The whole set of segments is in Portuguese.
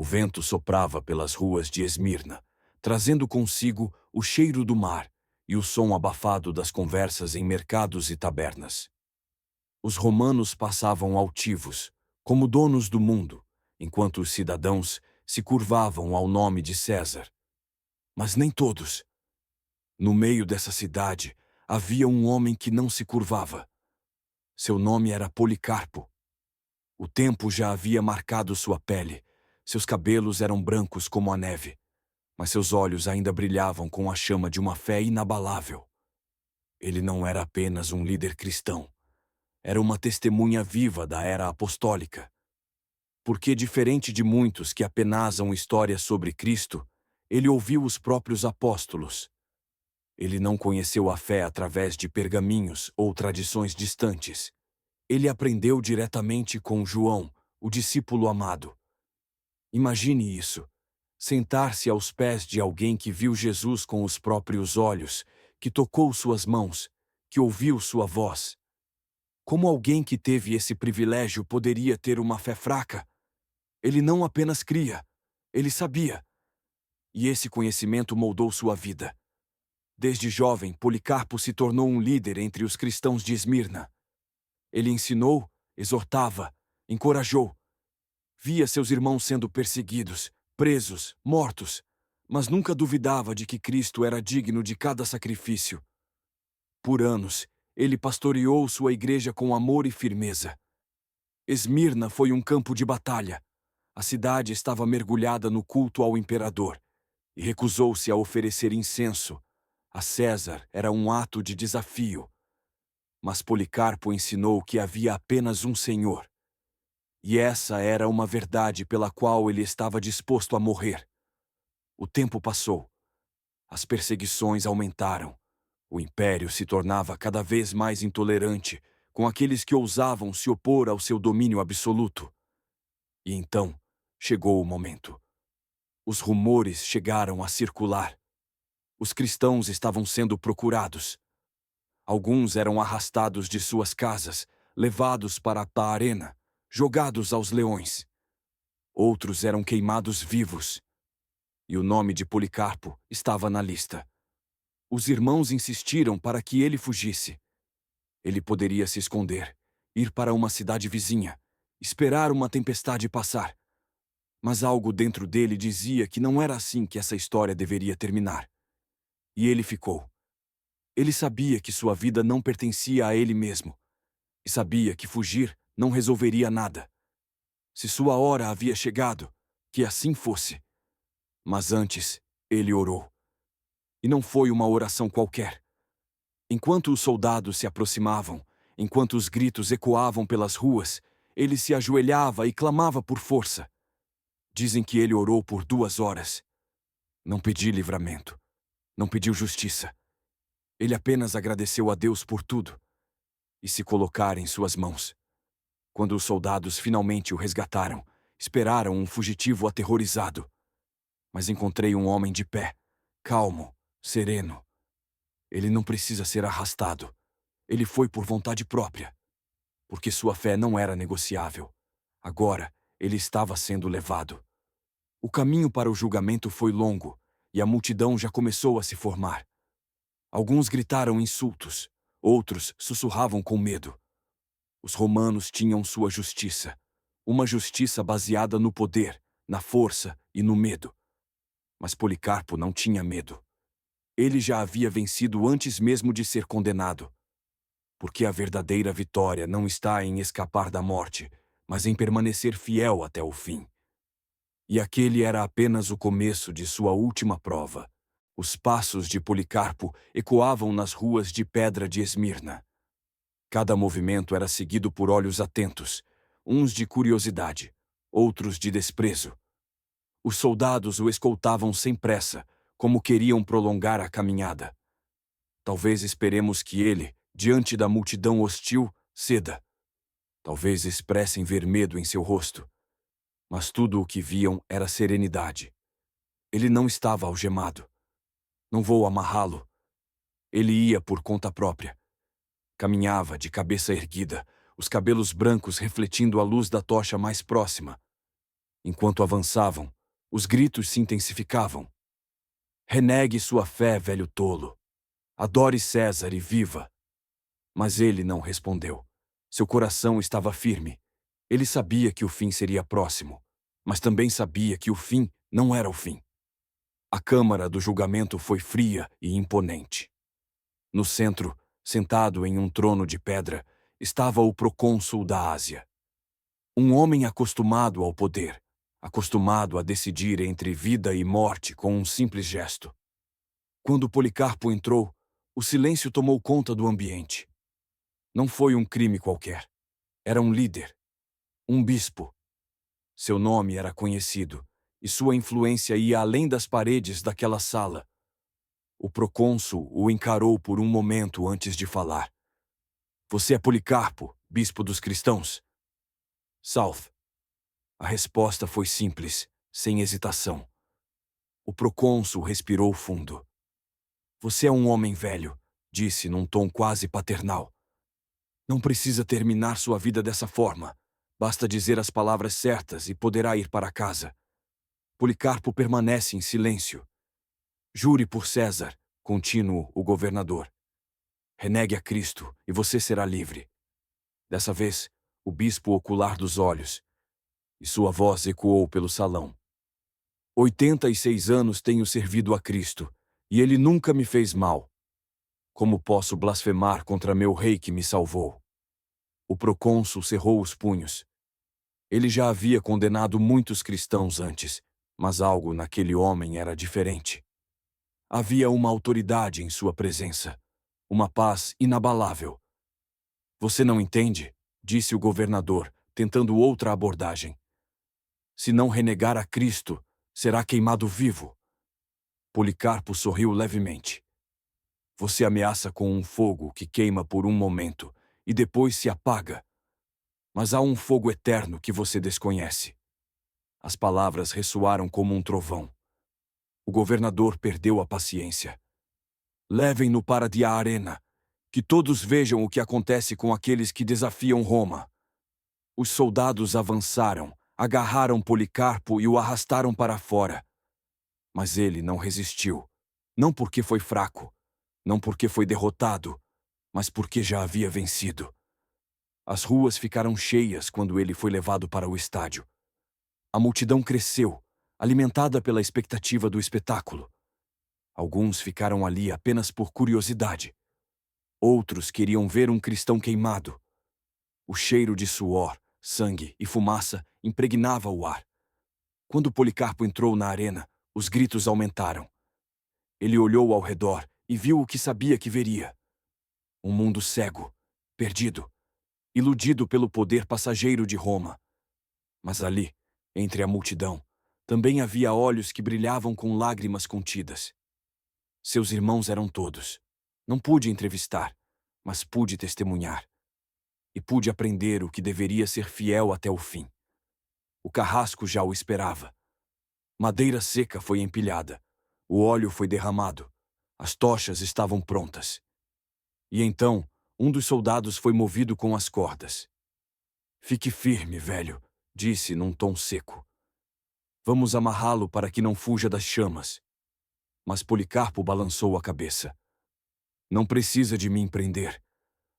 O vento soprava pelas ruas de Esmirna, trazendo consigo o cheiro do mar e o som abafado das conversas em mercados e tabernas. Os romanos passavam altivos, como donos do mundo, enquanto os cidadãos se curvavam ao nome de César. Mas nem todos. No meio dessa cidade havia um homem que não se curvava. Seu nome era Policarpo. O tempo já havia marcado sua pele, seus cabelos eram brancos como a neve, mas seus olhos ainda brilhavam com a chama de uma fé inabalável. Ele não era apenas um líder cristão, era uma testemunha viva da era apostólica. Porque, diferente de muitos que apenazam histórias sobre Cristo, ele ouviu os próprios apóstolos. Ele não conheceu a fé através de pergaminhos ou tradições distantes. Ele aprendeu diretamente com João, o discípulo amado. Imagine isso: sentar-se aos pés de alguém que viu Jesus com os próprios olhos, que tocou suas mãos, que ouviu sua voz. Como alguém que teve esse privilégio poderia ter uma fé fraca? Ele não apenas cria, ele sabia. E esse conhecimento moldou sua vida. Desde jovem, Policarpo se tornou um líder entre os cristãos de Esmirna. Ele ensinou, exortava, encorajou. Via seus irmãos sendo perseguidos, presos, mortos, mas nunca duvidava de que Cristo era digno de cada sacrifício. Por anos, ele pastoreou sua igreja com amor e firmeza. Esmirna foi um campo de batalha. A cidade estava mergulhada no culto ao imperador e recusou-se a oferecer incenso. A César era um ato de desafio. Mas Policarpo ensinou que havia apenas um Senhor. E essa era uma verdade pela qual ele estava disposto a morrer. O tempo passou. As perseguições aumentaram. O império se tornava cada vez mais intolerante com aqueles que ousavam se opor ao seu domínio absoluto. E então, chegou o momento. Os rumores chegaram a circular. Os cristãos estavam sendo procurados. Alguns eram arrastados de suas casas, levados para a arena, jogados aos leões. Outros eram queimados vivos. E o nome de Policarpo estava na lista. Os irmãos insistiram para que ele fugisse. Ele poderia se esconder, ir para uma cidade vizinha, esperar uma tempestade passar. Mas algo dentro dele dizia que não era assim que essa história deveria terminar. E ele ficou. Ele sabia que sua vida não pertencia a ele mesmo. E sabia que fugir não resolveria nada. Se sua hora havia chegado, que assim fosse. Mas antes, ele orou. E não foi uma oração qualquer. Enquanto os soldados se aproximavam, enquanto os gritos ecoavam pelas ruas, ele se ajoelhava e clamava por força. Dizem que ele orou por 2 horas. Não pediu livramento. Não pediu justiça. Ele apenas agradeceu a Deus por tudo e se colocar em suas mãos. Quando os soldados finalmente o resgataram, esperaram um fugitivo aterrorizado. Mas encontrei um homem de pé, calmo, sereno. Ele não precisa ser arrastado. Ele foi por vontade própria, porque sua fé não era negociável. Agora, ele estava sendo levado. O caminho para o julgamento foi longo, e a multidão já começou a se formar. Alguns gritaram insultos, outros sussurravam com medo. Os romanos tinham sua justiça, uma justiça baseada no poder, na força e no medo. Mas Policarpo não tinha medo. Ele já havia vencido antes mesmo de ser condenado. Porque a verdadeira vitória não está em escapar da morte, mas em permanecer fiel até o fim. E aquele era apenas o começo de sua última prova. Os passos de Policarpo ecoavam nas ruas de pedra de Esmirna. Cada movimento era seguido por olhos atentos, uns de curiosidade, outros de desprezo. Os soldados o escoltavam sem pressa, como queriam prolongar a caminhada. Talvez esperemos que ele, diante da multidão hostil, ceda. Talvez expressem ver medo em seu rosto. Mas tudo o que viam era serenidade. Ele não estava algemado. Não vou amarrá-lo. Ele ia por conta própria. Caminhava de cabeça erguida, os cabelos brancos refletindo a luz da tocha mais próxima. Enquanto avançavam, os gritos se intensificavam. Renegue sua fé, velho tolo. Adore César e viva. Mas ele não respondeu. Seu coração estava firme. Ele sabia que o fim seria próximo, mas também sabia que o fim não era o fim. A câmara do julgamento foi fria e imponente. No centro, sentado em um trono de pedra, estava o procônsul da Ásia. Um homem acostumado ao poder, acostumado a decidir entre vida e morte com um simples gesto. Quando Policarpo entrou, o silêncio tomou conta do ambiente. Não foi um crime qualquer. Era um líder. Um bispo. Seu nome era conhecido, e sua influência ia além das paredes daquela sala. O procônsul o encarou por um momento antes de falar. Você é Policarpo, bispo dos cristãos? South. A resposta foi simples, sem hesitação. O procônsul respirou fundo. Você é um homem velho, disse num tom quase paternal. Não precisa terminar sua vida dessa forma. Basta dizer as palavras certas e poderá ir para casa. Policarpo permanece em silêncio. Jure por César, continuou o governador. Renegue a Cristo e você será livre. Dessa vez, o bispo ocular dos olhos, e sua voz ecoou pelo salão. 86 anos tenho servido a Cristo, e ele nunca me fez mal. Como posso blasfemar contra meu rei que me salvou? O procônsul cerrou os punhos. Ele já havia condenado muitos cristãos antes, mas algo naquele homem era diferente. Havia uma autoridade em sua presença, uma paz inabalável. Você não entende? Disse o governador, tentando outra abordagem. Se não renegar a Cristo, será queimado vivo. Policarpo sorriu levemente. Você ameaça com um fogo que queima por um momento e depois se apaga. Mas há um fogo eterno que você desconhece. As palavras ressoaram como um trovão. O governador perdeu a paciência. Levem-no para a arena, que todos vejam o que acontece com aqueles que desafiam Roma. Os soldados avançaram, agarraram Policarpo e o arrastaram para fora. Mas ele não resistiu, não porque foi fraco, não porque foi derrotado, mas porque já havia vencido. As ruas ficaram cheias quando ele foi levado para o estádio. A multidão cresceu, alimentada pela expectativa do espetáculo. Alguns ficaram ali apenas por curiosidade. Outros queriam ver um cristão queimado. O cheiro de suor, sangue e fumaça impregnava o ar. Quando Policarpo entrou na arena, os gritos aumentaram. Ele olhou ao redor e viu o que sabia que veria. Um mundo cego, perdido, iludido pelo poder passageiro de Roma. Mas ali, entre a multidão, também havia olhos que brilhavam com lágrimas contidas. Seus irmãos eram todos. Não pude entrevistar, mas pude testemunhar. E pude aprender o que deveria ser fiel até o fim. O carrasco já o esperava. Madeira seca foi empilhada. O óleo foi derramado. As tochas estavam prontas. E então, um dos soldados foi movido com as cordas. Fique firme, velho, disse num tom seco. Vamos amarrá-lo para que não fuja das chamas. Mas Policarpo balançou a cabeça. Não precisa de me prender.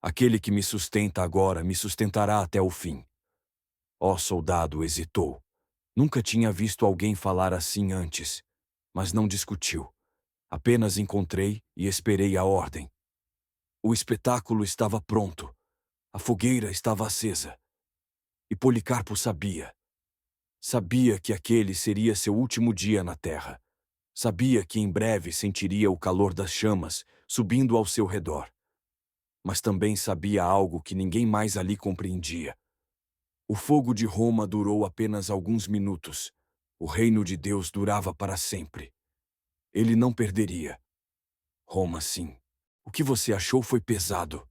Aquele que me sustenta agora me sustentará até o fim. Ó soldado hesitou. Nunca tinha visto alguém falar assim antes, mas não discutiu. Apenas encontrei e esperei a ordem. O espetáculo estava pronto. A fogueira estava acesa. E Policarpo sabia. Sabia que aquele seria seu último dia na terra. Sabia que em breve sentiria o calor das chamas subindo ao seu redor. Mas também sabia algo que ninguém mais ali compreendia. O fogo de Roma durou apenas alguns minutos. O reino de Deus durava para sempre. Ele não perderia. Roma, sim. O que você achou foi pesado.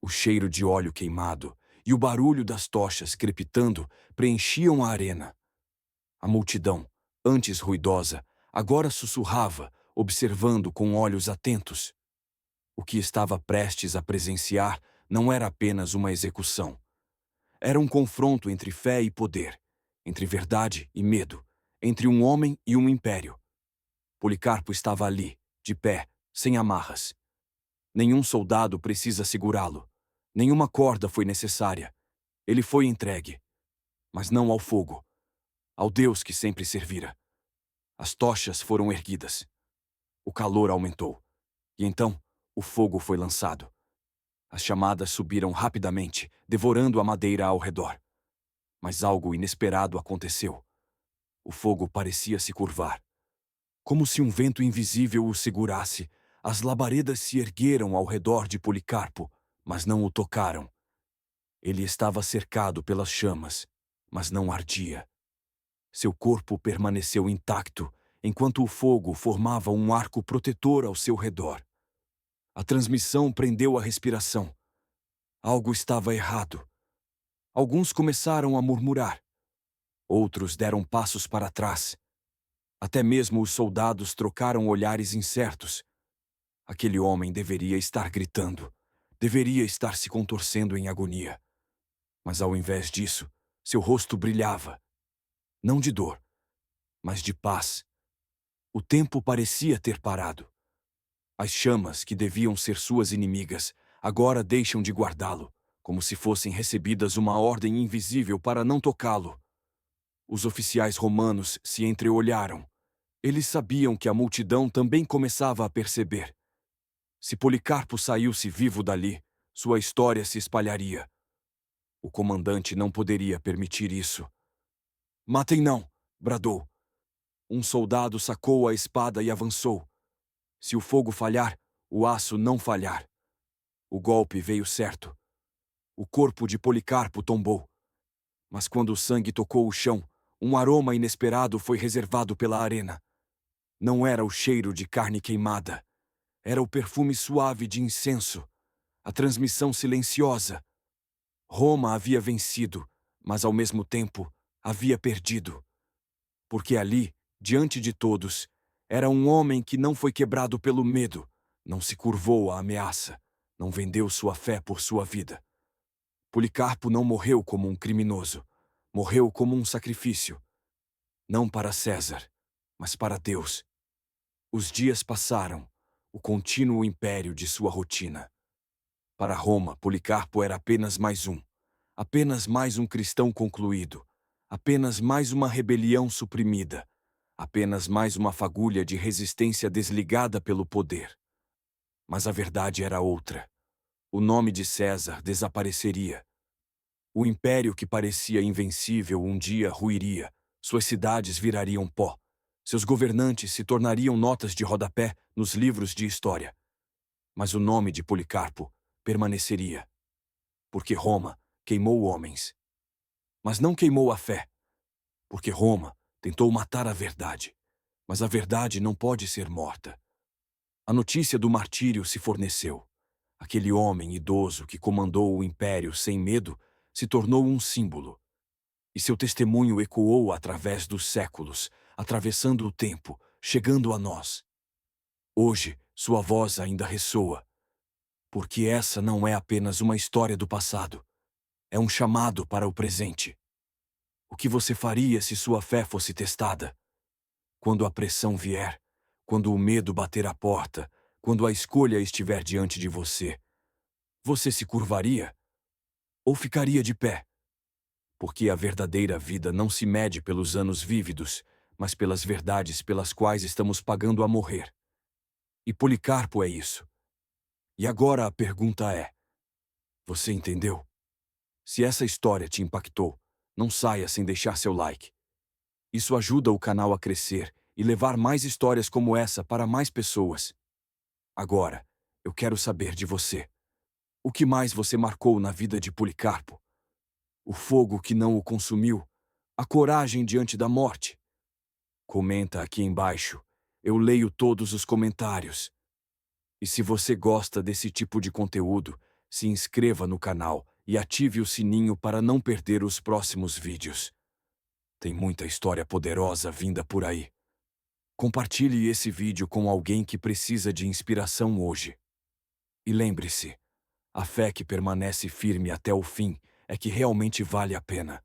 O cheiro de óleo queimado e o barulho das tochas crepitando preenchiam a arena. A multidão, antes ruidosa, agora sussurrava, observando com olhos atentos. O que estava prestes a presenciar não era apenas uma execução. Era um confronto entre fé e poder, entre verdade e medo, entre um homem e um império. Policarpo estava ali, de pé, sem amarras. Nenhum soldado precisa segurá-lo. Nenhuma corda foi necessária. Ele foi entregue. Mas não ao fogo, ao Deus que sempre servira. As tochas foram erguidas. O calor aumentou. E então, o fogo foi lançado. As chamadas subiram rapidamente, devorando a madeira ao redor. Mas algo inesperado aconteceu. O fogo parecia se curvar. Como se um vento invisível o segurasse, as labaredas se ergueram ao redor de Policarpo, mas não o tocaram. Ele estava cercado pelas chamas, mas não ardia. Seu corpo permaneceu intacto, enquanto o fogo formava um arco protetor ao seu redor. A transmissão prendeu a respiração. Algo estava errado. Alguns começaram a murmurar. Outros deram passos para trás. Até mesmo os soldados trocaram olhares incertos. Aquele homem deveria estar gritando. Deveria estar se contorcendo em agonia. Mas ao invés disso, seu rosto brilhava. Não de dor, mas de paz. O tempo parecia ter parado. As chamas, que deviam ser suas inimigas, agora deixam de guardá-lo, como se fossem recebidas uma ordem invisível para não tocá-lo. Os oficiais romanos se entreolharam. Eles sabiam que a multidão também começava a perceber. Se Policarpo saiu-se vivo dali, sua história se espalharia. O comandante não poderia permitir isso. "Matem não!" bradou. Um soldado sacou a espada e avançou. Se o fogo falhar, o aço não falhar. O golpe veio certo. O corpo de Policarpo tombou. Mas quando o sangue tocou o chão, um aroma inesperado foi reservado pela arena. Não era o cheiro de carne queimada. Era o perfume suave de incenso. A transmissão silenciosa. Roma havia vencido, mas ao mesmo tempo havia perdido. Porque ali, diante de todos, era um homem que não foi quebrado pelo medo, não se curvou à ameaça, não vendeu sua fé por sua vida. Policarpo não morreu como um criminoso, morreu como um sacrifício. Não para César, mas para Deus. Os dias passaram, o contínuo império de sua rotina. Para Roma, Policarpo era apenas mais um cristão concluído, apenas mais uma rebelião suprimida, apenas mais uma fagulha de resistência desligada pelo poder. Mas a verdade era outra. O nome de César desapareceria. O império que parecia invencível um dia ruiria, suas cidades virariam pó, seus governantes se tornariam notas de rodapé nos livros de história. Mas o nome de Policarpo permaneceria. Porque Roma queimou homens. Mas não queimou a fé. Porque Roma tentou matar a verdade. Mas a verdade não pode ser morta. A notícia do martírio se forneceu. Aquele homem idoso que comandou o império sem medo se tornou um símbolo. E seu testemunho ecoou através dos séculos, atravessando o tempo, chegando a nós. Hoje, sua voz ainda ressoa. Porque essa não é apenas uma história do passado. É um chamado para o presente. O que você faria se sua fé fosse testada? Quando a pressão vier, quando o medo bater à porta, quando a escolha estiver diante de você, você se curvaria? Ou ficaria de pé? Porque a verdadeira vida não se mede pelos anos vívidos, mas pelas verdades pelas quais estamos pagando a morrer. E Policarpo é isso. E agora a pergunta é: você entendeu? Se essa história te impactou, não saia sem deixar seu like. Isso ajuda o canal a crescer e levar mais histórias como essa para mais pessoas. Agora, eu quero saber de você. O que mais você marcou na vida de Policarpo? O fogo que não o consumiu? A coragem diante da morte? Comenta aqui embaixo. Eu leio todos os comentários. E se você gosta desse tipo de conteúdo, se inscreva no canal e ative o sininho para não perder os próximos vídeos. Tem muita história poderosa vinda por aí. Compartilhe esse vídeo com alguém que precisa de inspiração hoje. E lembre-se, a fé que permanece firme até o fim é que realmente vale a pena.